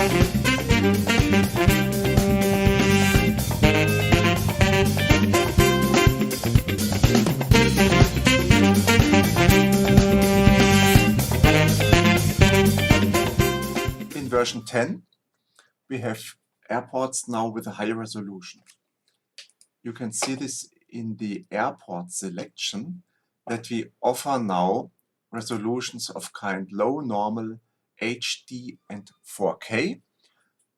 In version 10, we have airports now with a higher resolution. You can see this in the airport selection that we offer now resolutions of kind low, normal, HD and 4K.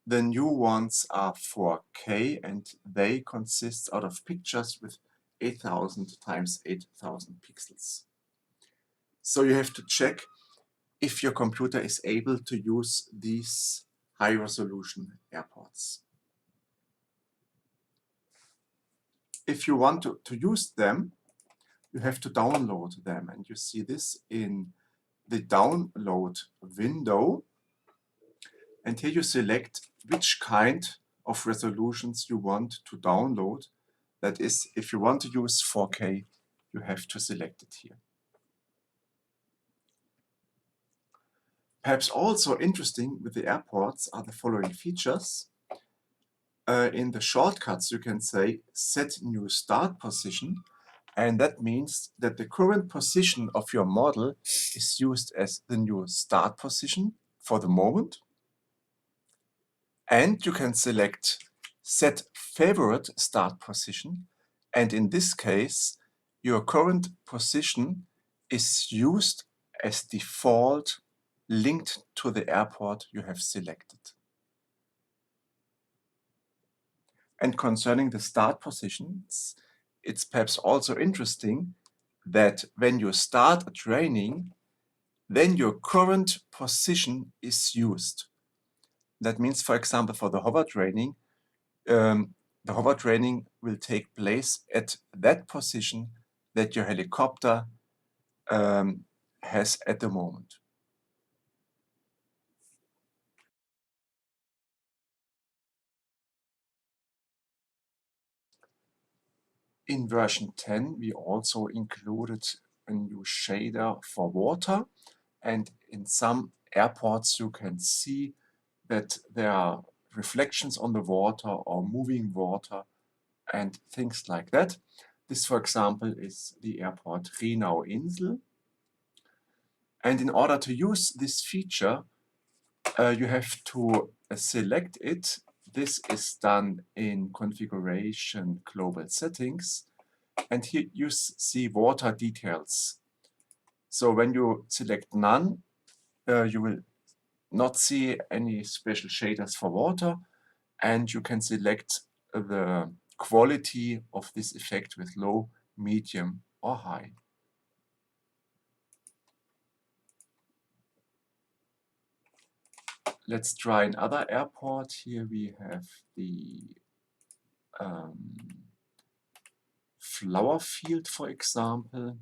The new ones are 4K and they consist out of pictures with 8000 times 8000 pixels. So you have to check if your computer is able to use these high resolution airports. If you want to use them, you have to download them, and you see this in the download window. And here you select which kind of resolutions you want to download. That is, if you want to use 4K, you have to select it here. Perhaps also interesting with the airports are the following features. In the shortcuts, you can say set new start position, and that means that the current position of your model is used as the new start position for the moment. And you can select set favorite start position, and in this case, your current position is used as default linked to the airport you have selected. And concerning the start positions, it's perhaps also interesting that when you start a training, then your current position is used. That means, for example, for the hover training, the hover training will take place at that position that your helicopter has at the moment. In version 10, we also included a new shader for water, and in some airports you can see that there are reflections on the water or moving water and things like that. This, for example, is the airport Rhenau-Insel. And in order to use this feature, you have to select it. This is done in configuration global settings. And here you see water details. So when you select none, you will not see any special shaders for water, and you can select the quality of this effect with low, medium or high. Let's try another airport. Here we have the flower field, for example.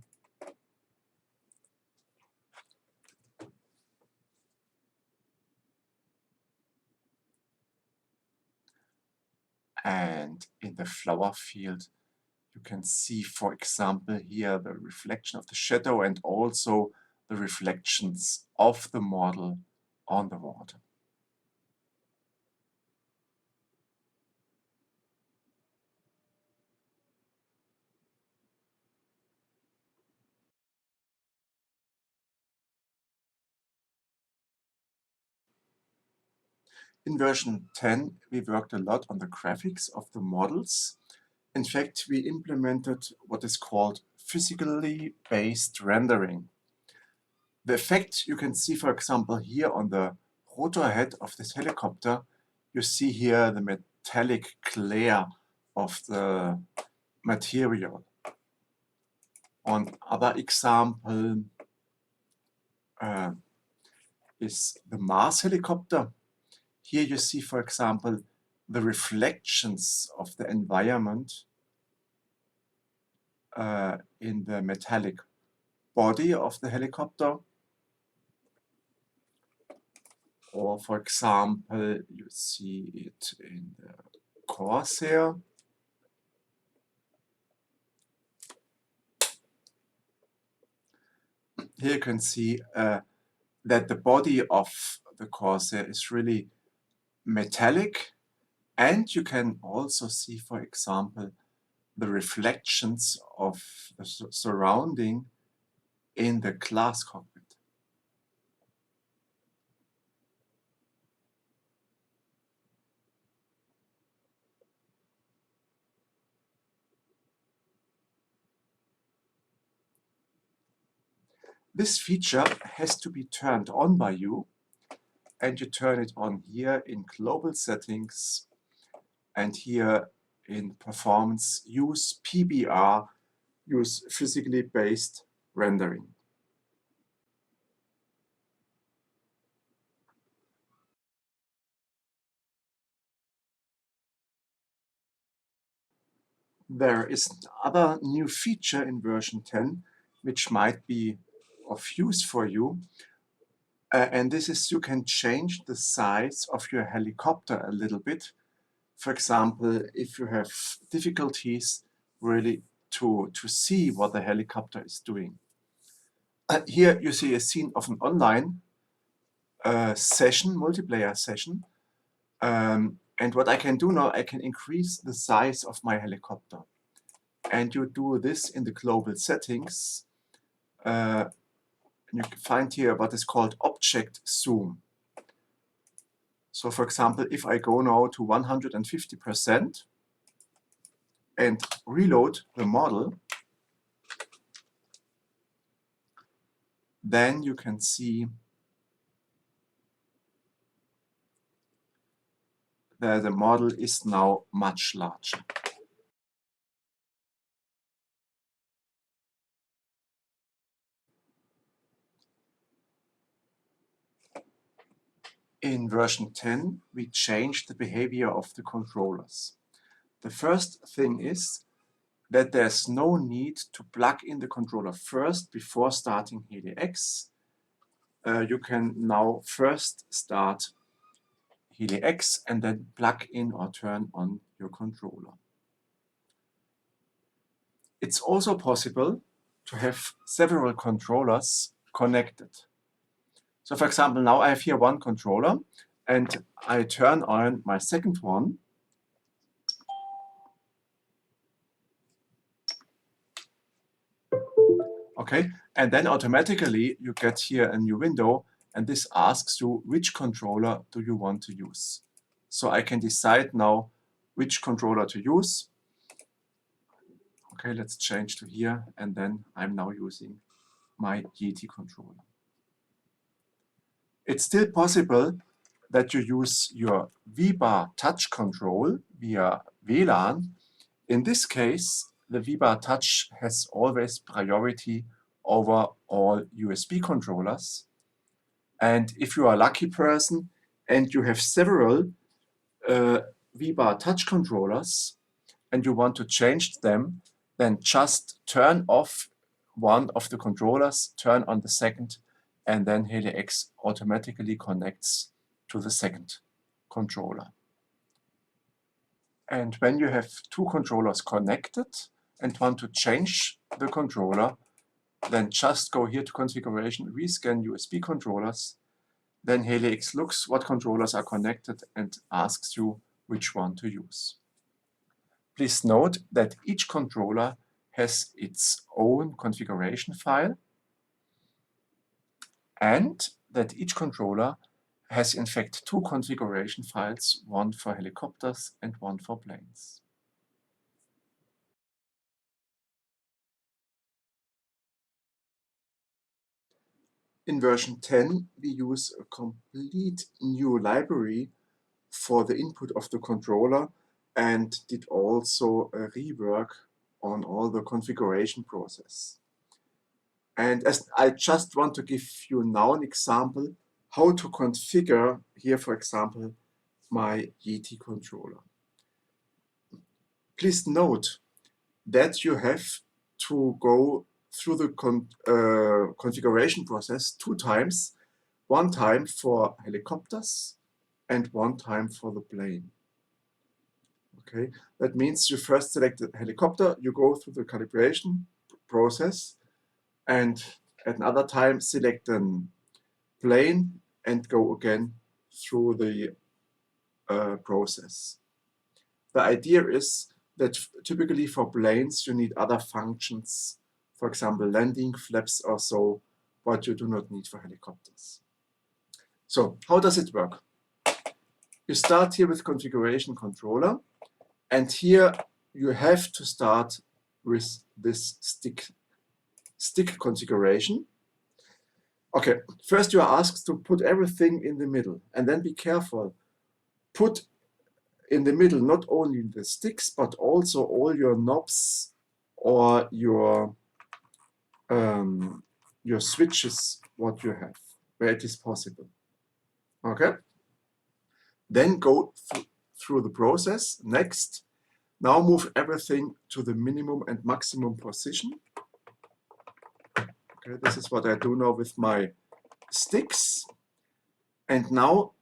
And in the flower field, you can see, for example, here the reflection of the shadow and also the reflections of the model on the water. In version 10, we worked a lot on the graphics of the models. In fact, we implemented what is called physically based rendering. The effect you can see, for example, here on the rotor head of this helicopter. You see here the metallic glare of the material. On other example is the Mars helicopter. Here you see, for example, the reflections of the environment in the metallic body of the helicopter. Or, for example, you see it in the Corsair. Here you can see that the body of the Corsair is really metallic, and you can also see, for example, the reflections of the surrounding in the glass cockpit. This feature has to be turned on by you, and you turn it on here in global settings, and here in performance, use PBR, use physically based rendering. There is another new feature in version 10 which might be of use for you, and this is you can change the size of your helicopter a little bit. For example, if you have difficulties really to see what the helicopter is doing. Here you see a scene of an online session, multiplayer session. And what I can do now, I can increase the size of my helicopter. And you do this in the global settings. And you can find here what is called object zoom. So for example, if I go now to 150% and reload the model, then you can see that the model is now much larger. In version 10, we changed the behavior of the controllers. The first thing is that there's no need to plug in the controller first before starting HELI-X. You can now first start HELI-X and then plug in or turn on your controller. It's also possible to have several controllers connected. So for example, now I have here one controller and I turn on my second one. Okay, and then automatically you get here a new window, and this asks you which controller do you want to use. So I can decide now which controller to use. Okay, let's change to here, and then I'm now using my Yeti controller. It's still possible that you use your V-Bar touch control via WLAN. In this case, the V-Bar touch has always priority over all USB controllers. And if you are a lucky person and you have several V-Bar touch controllers and you want to change them, then just turn off one of the controllers, turn on the second, and then HELI-X automatically connects to the second controller. And when you have two controllers connected and want to change the controller, then just go here to configuration, rescan USB controllers. Then HELI-X looks what controllers are connected and asks you which one to use. Please note that each controller has its own configuration file and that each controller has in fact two configuration files, one for helicopters and one for planes. In version 10, we use a complete new library for the input of the controller and did also a rework on all the configuration process. And as I just want to give you now an example how to configure here, for example, my Yeti controller. Please note that you have to go through the configuration process 2 times, one time for helicopters and one time for the plane. Okay, that means you first select the helicopter, you go through the calibration process, and at another time select a plane and go again through the process. The idea is that typically for planes you need other functions, for example landing flaps or so, but you do not need for helicopters. So how does it work? You start here with configuration controller, and here you have to start with this stick configuration. Okay, first you are asked to put everything in the middle, and then be careful. Put in the middle not only the sticks, but also all your knobs or your switches, what you have, where it is possible. Okay? Then go through the process. Next, now move everything to the minimum and maximum position. Okay, this is what I do now with my sticks. And now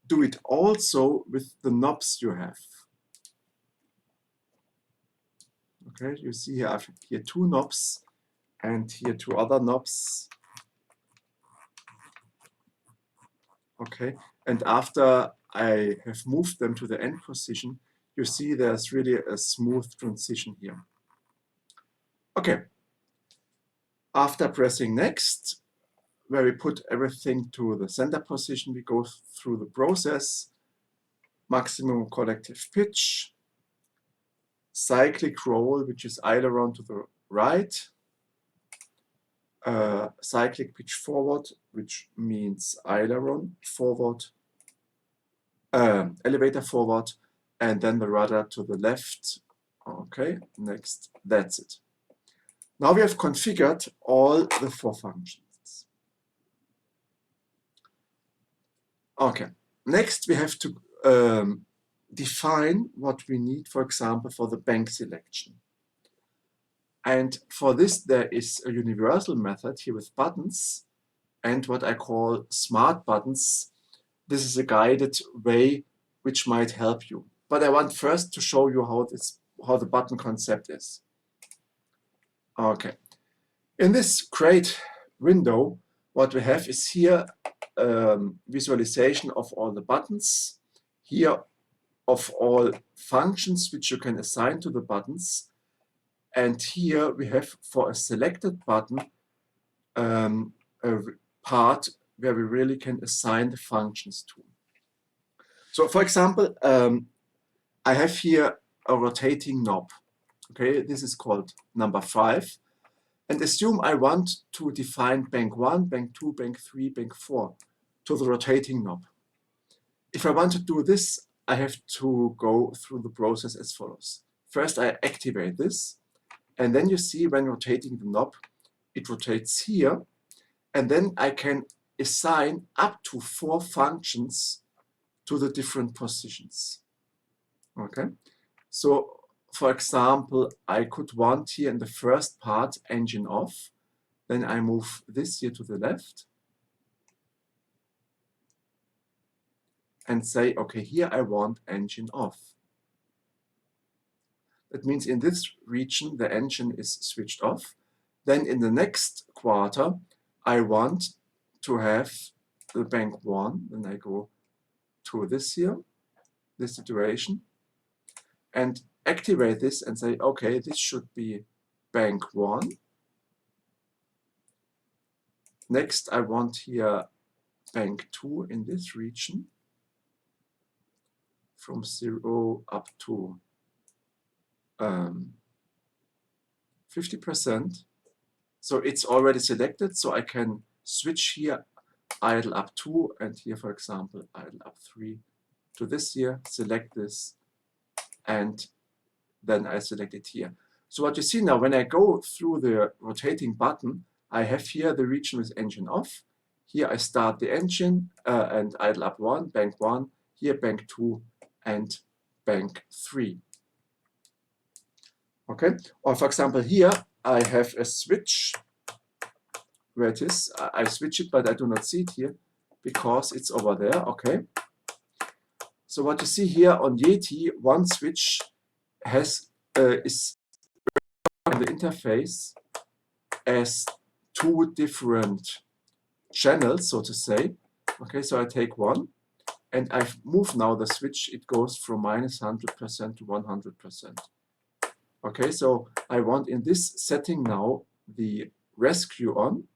do it also with the knobs you have. Okay, you see here I have here 2 knobs and here 2 other knobs. Okay, and after I have moved them to the end position, you see there's really a smooth transition here. Okay, after pressing next, where we put everything to the center position, we go through the process, maximum collective pitch, cyclic roll, which is aileron to the right, cyclic pitch forward, which means aileron forward, elevator forward, and then the rudder to the left. Okay, next, that's it. Now we have configured all the 4 functions. Okay, next we have to define what we need, for example, for the bank selection. And for this there is a universal method here with buttons and what I call smart buttons. This is a guided way which might help you. But I want first to show you how the button concept is. Okay. In this great window, what we have is here visualization of all the buttons, here of all functions which you can assign to the buttons, and here we have for a selected button a part where we really can assign the functions to. So for example, I have here a rotating knob. Okay, this is called number 5. And assume I want to define bank 1, bank 2, bank 3, bank 4 to the rotating knob. If I want to do this, I have to go through the process as follows. First, I activate this, and then you see when rotating the knob, it rotates here, and then I can assign up to 4 functions to the different positions. Okay, so for example, I could want here in the first part engine off, then I move this here to the left and say, okay, here I want engine off. That means in this region the engine is switched off. Then in the next quarter I want to have the bank 1, then I go to this here, this situation, and activate this and say, okay, this should be bank 1. Next, I want here bank 2 in this region from 0 up to 50%. So it's already selected, so I can switch here idle up 2 and here, for example, idle up 3 to this here, select this, and then I select it here. So what you see now, when I go through the rotating button, I have here the region with engine off. Here I start the engine and idle up 1, bank 1, here bank 2 and bank 3. Okay, or for example here I have a switch where it is. I switch it, but I do not see it here because it's over there. Okay, so what you see here on Yeti, one switch is on the interface as 2 different channels, so to say. Okay, so I take one, and I've moved now the switch, it goes from -100% to 100%. Okay, so I want in this setting now the rescue on.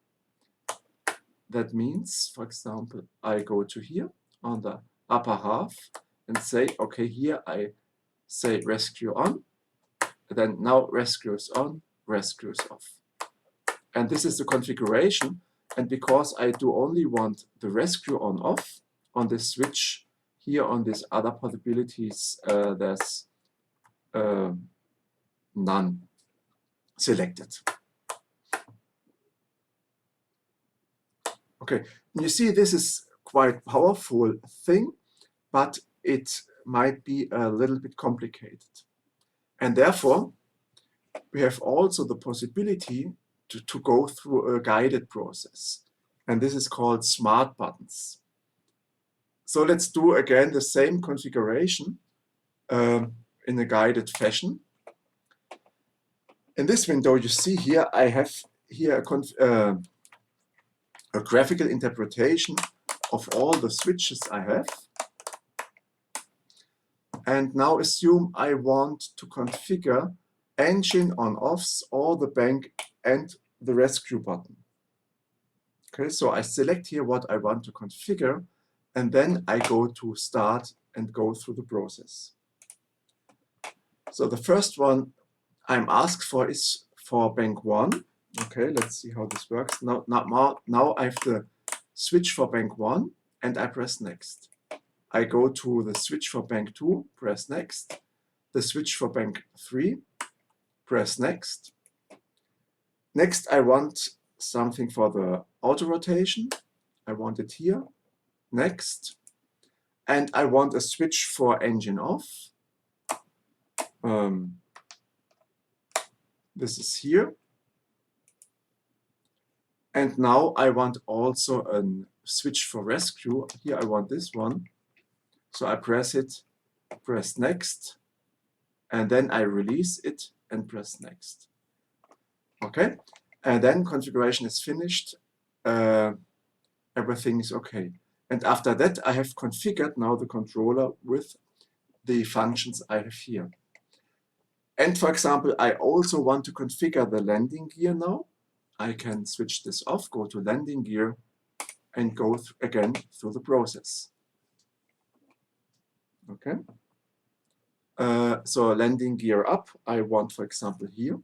That means, for example, I go to here on the upper half and say, okay, here I say rescue on, then now rescue is on, rescue is off. And this is the configuration. And because I do only want the rescue on off on this switch, here on these other possibilities, there's none selected. Okay, you see this is quite powerful thing, but it might be a little bit complicated. And therefore, we have also the possibility to go through a guided process. And this is called smart buttons. So let's do again the same configuration in a guided fashion. In this window, you see here, I have here a graphical interpretation of all the switches I have. And now assume I want to configure engine on-offs, or the bank and the rescue button. Okay, so I select here what I want to configure, and then I go to start and go through the process. So the first one I'm asked for is for bank 1. Okay, let's see how this works. Now I have the switch for bank 1 and I press next. I go to the switch for bank 2, press next. The switch for bank 3, press next. Next I want something for the auto rotation. I want it here. Next. And I want a switch for engine off. This is here. And now I want also a switch for rescue. Here I want this one. So I press it, press next, and then I release it and press next. Okay, and then configuration is finished. Everything is okay. And after that, I have configured now the controller with the functions I have here. And for example, I also want to configure the landing gear now. I can switch this off, go to landing gear, and go again through the process. Okay. So landing gear up, I want, for example, here.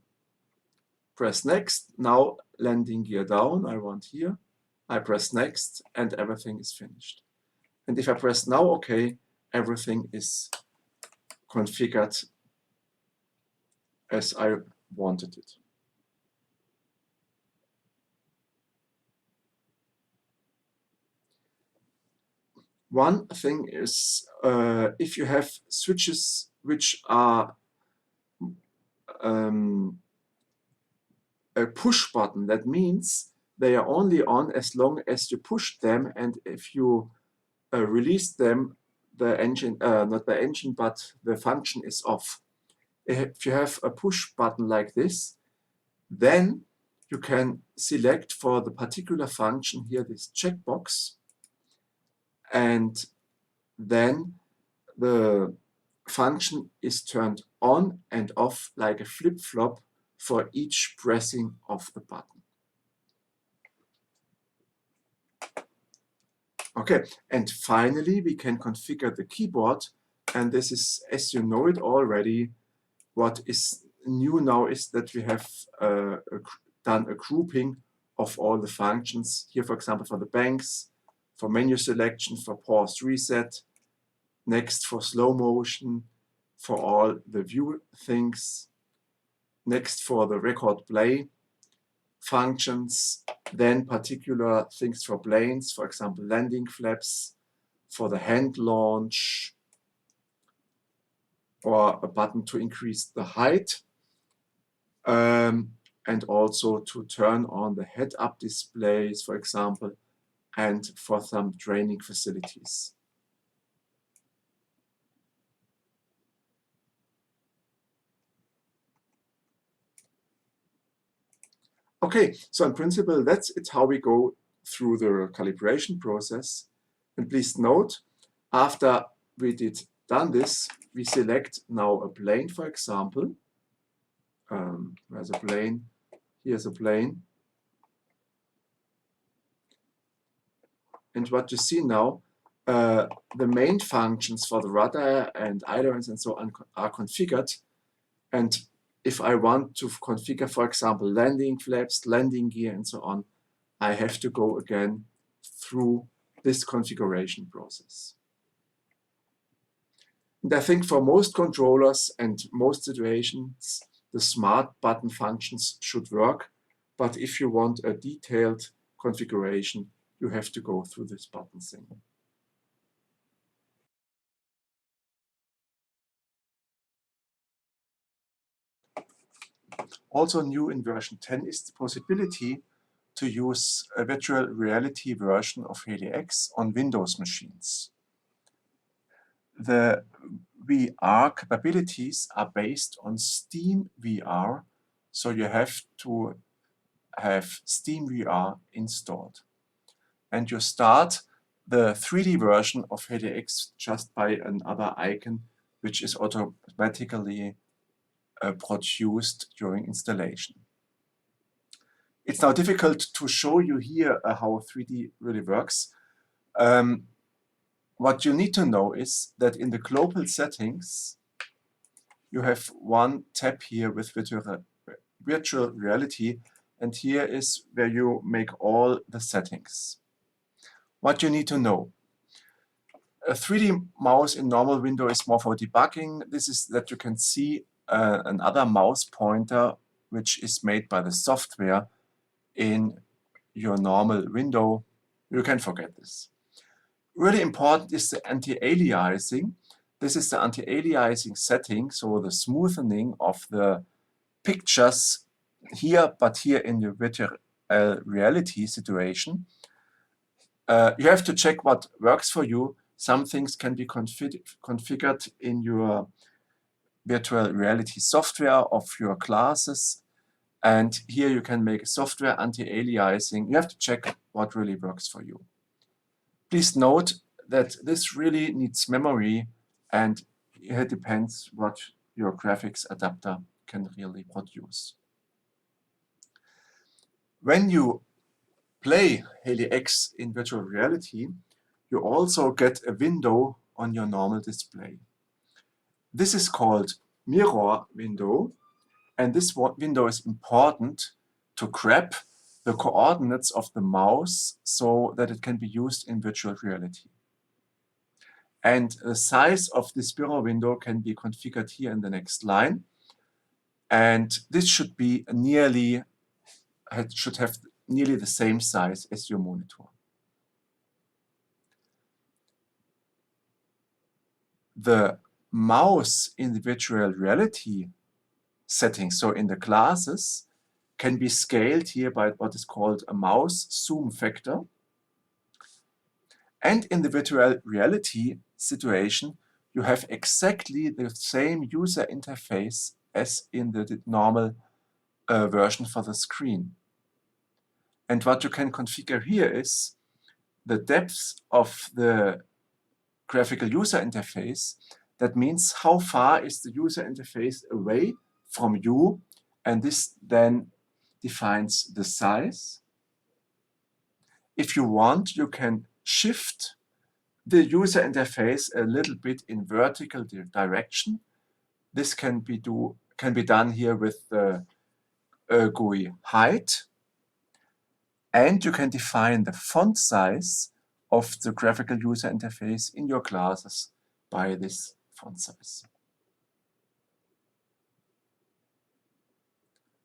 Press next. Now landing gear down, I want here. I press next, and everything is finished. And if I press now OK, everything is configured as I wanted it. One thing is, if you have switches which are a push button, that means they are only on as long as you push them, and if you release them, the engine, not the engine, but the function is off. If you have a push button like this, then you can select for the particular function here this checkbox, and then the function is turned on and off like a flip-flop for each pressing of the button. Okay, and finally we can configure the keyboard, and this is, as you know it already, what is new now is that we have done a grouping of all the functions. Here, for example, for the banks, for menu selection, for pause reset, next for slow motion, for all the view things, next for the record play functions, then particular things for planes, for example, landing flaps, for the hand launch, or a button to increase the height, and also to turn on the head-up displays, for example, and for some training facilities. Okay, so in principle, that's it how we go through the calibration process. And please note, After we done this, we select now a plane, for example. Where's a plane? Here's a plane. And what you see now, the main functions for the rudder and ailerons and so on are configured. And if I want to configure, for example, landing flaps, landing gear, and so on, I have to go again through this configuration process. And I think for most controllers and most situations, the smart button functions should work. But if you want a detailed configuration, you have to go through this button thing. Also new in version 10 is the possibility to use a virtual reality version of HELI-X on Windows machines. The VR capabilities are based on Steam VR, so you have to have Steam VR installed. And you start the 3D version of HELI-X just by another icon, which is automatically produced during installation. It's now difficult to show you here how 3D really works. What you need to know is that in the global settings, you have one tab here with virtual reality, and here is where you make all the settings. What you need to know. A 3D mouse in normal window is more for debugging. This is that you can see another mouse pointer which is made by the software in your normal window. You can forget this. Really important is the anti-aliasing. This is the anti-aliasing setting, so the smoothening of the pictures here, but here in the virtual reality situation. You have to check what works for you. Some things can be configured in your virtual reality software of your classes. And here you can make software anti-aliasing. You have to check what really works for you. Please note that this really needs memory, and it depends what your graphics adapter can really produce. When you play HELI-X in virtual reality, you also get a window on your normal display. This is called mirror window, and this window is important to grab the coordinates of the mouse so that it can be used in virtual reality. And the size of this mirror window can be configured here in the next line. And this should be should have nearly the same size as your monitor. The mouse in the virtual reality settings, so in the classes, can be scaled here by what is called a mouse zoom factor. And in the virtual reality situation, you have exactly the same user interface as in the normal version for the screen. And what you can configure here is the depth of the graphical user interface. That means how far is the user interface away from you, and this then defines the size. If you want, you can shift the user interface a little bit in vertical direction. This can be done here with the GUI height, and you can define the font size of the graphical user interface in your classes by this font size.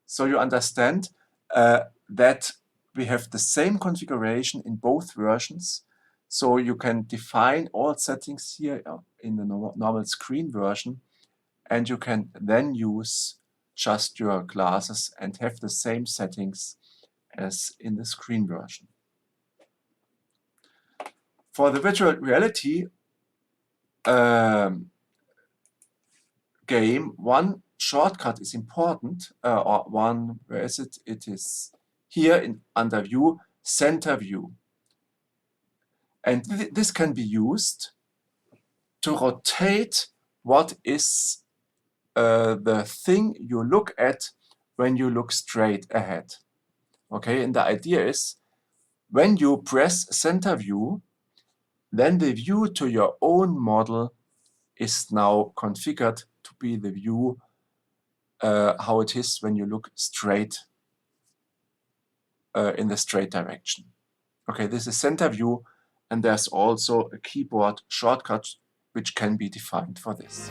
So you understand that we have the same configuration in both versions. So you can define all settings here in the normal screen version, and you can then use just your classes and have the same settings as in the screen version. For the virtual reality game, one shortcut is important, where is it? It is here under View, Center View. And this can be used to rotate what is the thing you look at when you look straight ahead. Okay, and the idea is when you press center view, then the view to your own model is now configured to be the view how it is when you look straight in the straight direction. Okay, this is center view, and there's also a keyboard shortcut which can be defined for this.